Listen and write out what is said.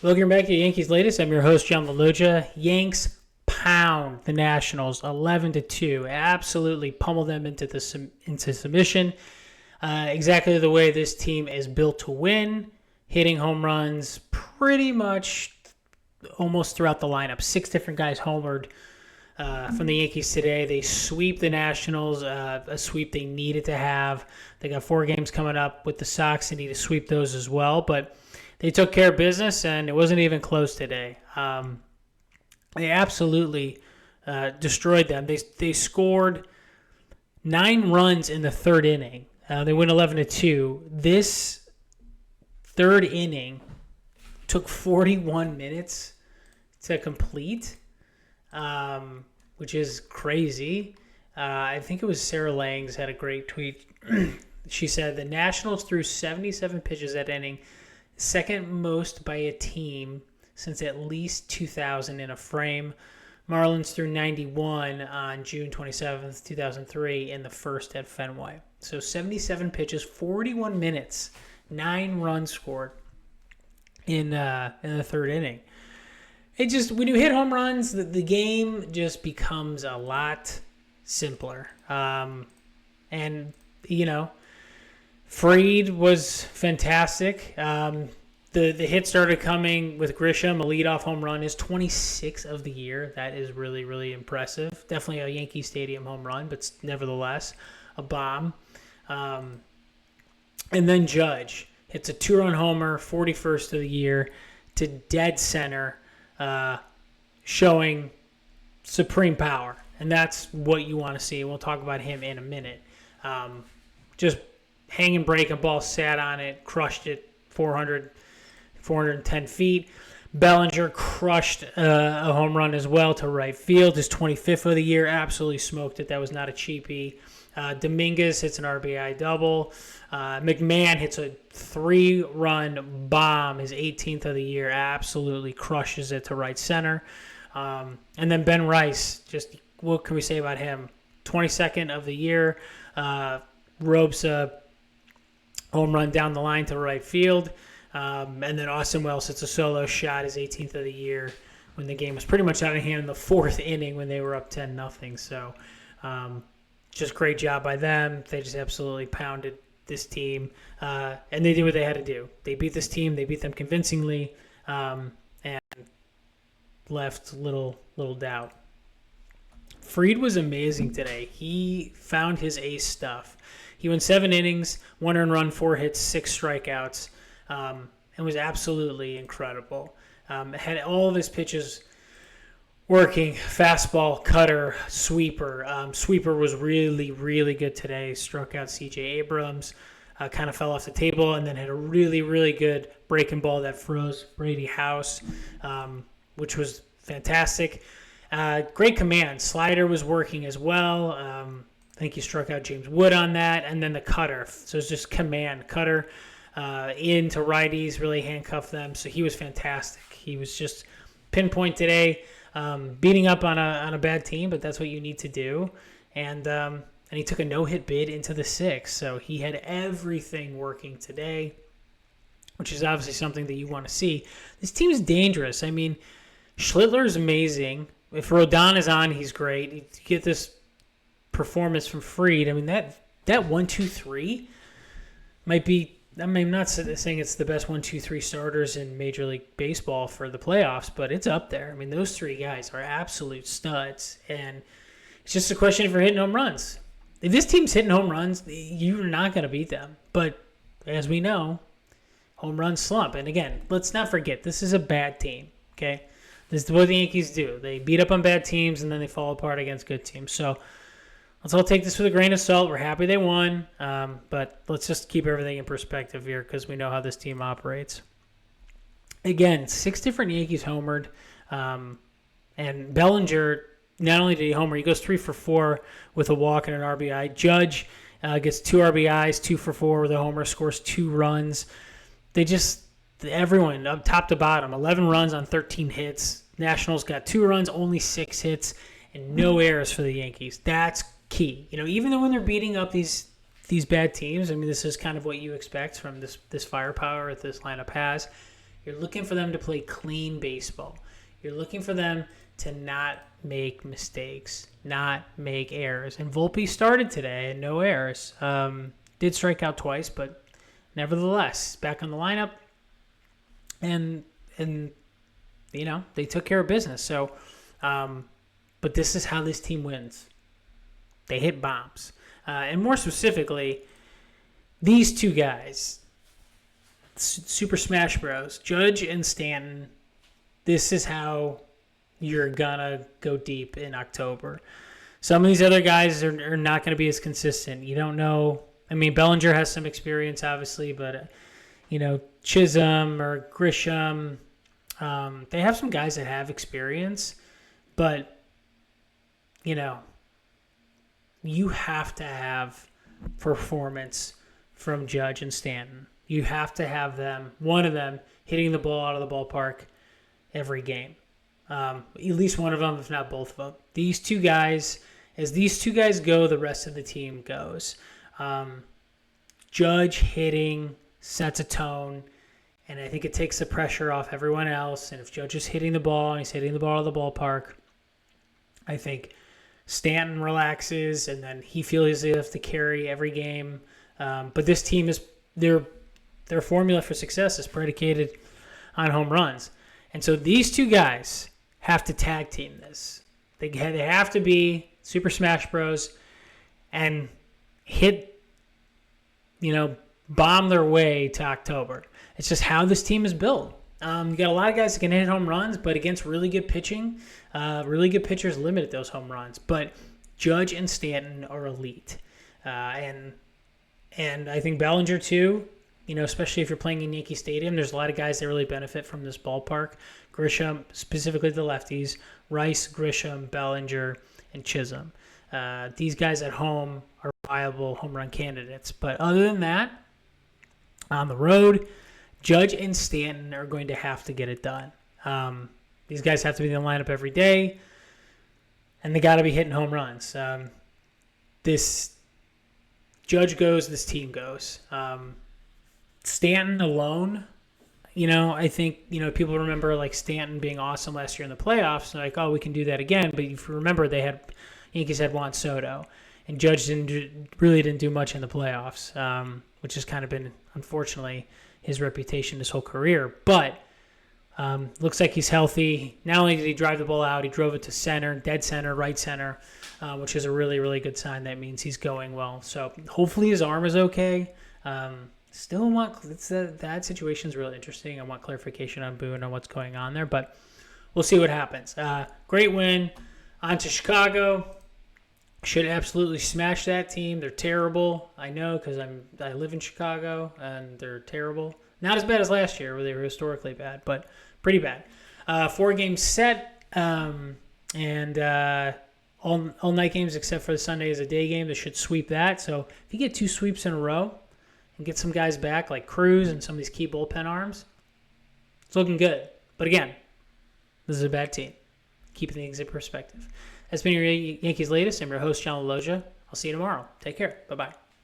Welcome back to Yankees Latest. I'm your host, John Laloggia. Yanks pound the Nationals 11-2. Absolutely pummel them into submission. Exactly the way this team is built to win. Hitting home runs pretty much almost throughout the lineup. 6 different guys homered from the Yankees today. They sweep the Nationals, a sweep they needed to have. They got 4 games coming up with the Sox. They need to sweep those as well, but they took care of business, and it wasn't even close today. They absolutely destroyed them. They scored 9 runs in the third inning. They went 11-2. This third inning took 41 minutes to complete, which is crazy. I think it was Sarah Langs had a great tweet. She said the Nationals threw 77 pitches that inning, second most by a team since at least 2000 in a frame. Marlins threw 91 on June 27th, 2003 in the first at Fenway. So 77 pitches, 41 minutes, 9 runs scored in the third inning. It just, when you hit home runs, the game just becomes a lot simpler. And, you know, Fried was fantastic. The hit started coming with Grisham, a leadoff home run, his 26th of the year. That is really, really impressive. Definitely a Yankee Stadium home run, but nevertheless, a bomb. And then Judge hits a 2-run homer, 41st of the year, to dead center, showing supreme power. And that's what you want to see. We'll talk about him in a minute. Just hanging breaking ball, sat on it, crushed it, 410 feet. Bellinger crushed a home run as well to right field. His 25th of the year, absolutely smoked it. That was not a cheapie. Dominguez hits an RBI double. McMahon hits a 3-run bomb, his 18th of the year, absolutely crushes it to right center. And then Ben Rice, just what can we say about him? 22nd of the year, ropes a home run down the line to right field. And then Austin Wells hits a solo shot, his 18th of the year, when the game was pretty much out of hand in the 4th inning when they were up 10-0. So just great job by them. They just absolutely pounded this team. And they did what they had to do. They beat this team. They beat them convincingly, and left little doubt. Fried was amazing today. He found his ace stuff. He went 7 innings, 1 earned run, 4 hits, 6 strikeouts, and was absolutely incredible. Had all of his pitches working: fastball, cutter, sweeper. Sweeper was really, really good today. Struck out C.J. Abrams, kind of fell off the table, and then had a really, really good breaking ball that froze Brady House, which was fantastic. Great command. Slider was working as well. I think he struck out James Wood on that, and then the cutter. So it's just command. Cutter into righties, really handcuffed them. So he was fantastic. He was just pinpoint today, beating up on a bad team, but that's what you need to do. And he took a no-hit bid into the 6th. So he had everything working today, which is obviously something that you want to see. This team is dangerous. I mean, Schlittler is amazing. If Rodon is on, he's great. You get this performance from Fried. I mean, that 1-2-3 might be, I mean, I'm not saying it's the best 1-2-3 starters in Major League Baseball for the playoffs, but it's up there. I mean, those 3 guys are absolute studs, and it's just a question if you're hitting home runs. If this team's hitting home runs, you're not going to beat them. But as we know, home runs slump. And again, let's not forget, this is a bad team, okay? This is what the Yankees do. They beat up on bad teams, and then they fall apart against good teams. So let's all take this with a grain of salt. We're happy they won, but let's just keep everything in perspective here because we know how this team operates. Again, 6 different Yankees homered, and Bellinger, not only did he homer, he goes 3 for 4 with a walk and an RBI. Judge gets 2 RBIs, 2 for 4 with a homer, scores 2 runs. Everyone, up top to bottom, 11 runs on 13 hits. Nationals got 2 runs, only 6 hits, and no errors for the Yankees. That's key. You know, even though when they're beating up these bad teams, I mean, this is kind of what you expect from this firepower that this lineup has. You're looking for them to play clean baseball. You're looking for them to not make mistakes, not make errors. And Volpe started today and no errors. Did strike out twice, but nevertheless, back on the lineup. And they took care of business. So, but this is how this team wins. They hit bombs. And more specifically, these two guys, Super Smash Bros., Judge and Stanton, this is how you're going to go deep in October. Some of these other guys are not going to be as consistent. You don't know. I mean, Bellinger has some experience, obviously, but, Chisholm or Grisham, they have some guys that have experience, but, you have to have performance from Judge and Stanton. You have to have one of them, hitting the ball out of the ballpark every game. At least one of them, if not both of them. These two guys, as these two guys go, the rest of the team goes. Judge hitting sets a tone, and I think it takes the pressure off everyone else. And if Judge is hitting the ball and he's hitting the ball out of the ballpark, I think Stanton relaxes, and then he feels he has to carry every game. But this team is their formula for success is predicated on home runs, and so these two guys have to tag team this. They have to be Super Smash Bros. And hit, bomb their way to October. It's just how this team is built. You got a lot of guys that can hit home runs, but against really good pitching, really good pitchers limit those home runs. But Judge and Stanton are elite, and I think Bellinger too. Especially if you're playing in Yankee Stadium, there's a lot of guys that really benefit from this ballpark. Grisham, specifically the lefties, Rice, Grisham, Bellinger, and Chisholm. These guys at home are viable home run candidates. But other than that, on the road, Judge and Stanton are going to have to get it done. These guys have to be in the lineup every day, and they got to be hitting home runs. This Judge goes, this team goes. Stanton alone, I think, people remember like Stanton being awesome last year in the playoffs. And like, oh, we can do that again. But if you remember, Yankees had Juan Soto, and Judge really didn't do much in the playoffs, which has kind of been, unfortunately, his reputation his whole career. But looks like he's healthy. Not only did he drive the ball out, he drove it to center, dead center, right center, which is a really, really good sign. That means he's going well. So hopefully his arm is okay. Still that situation's really interesting. I want clarification on Boone on what's going on there, but we'll see what happens. Great win. On to Chicago. Should absolutely smash that team. They're terrible. I know because I live in Chicago, and they're terrible. Not as bad as last year, where they were historically bad, but pretty bad. 4-game set, and all night games except for the Sunday is a day game. They should sweep that. So if you get 2 sweeps in a row and get some guys back like Cruz and some of these key bullpen arms, it's looking good. But again, this is a bad team. Keeping things in perspective. That's been your Yankees Latest. I'm your host, John Laloggia. I'll see you tomorrow. Take care. Bye-bye.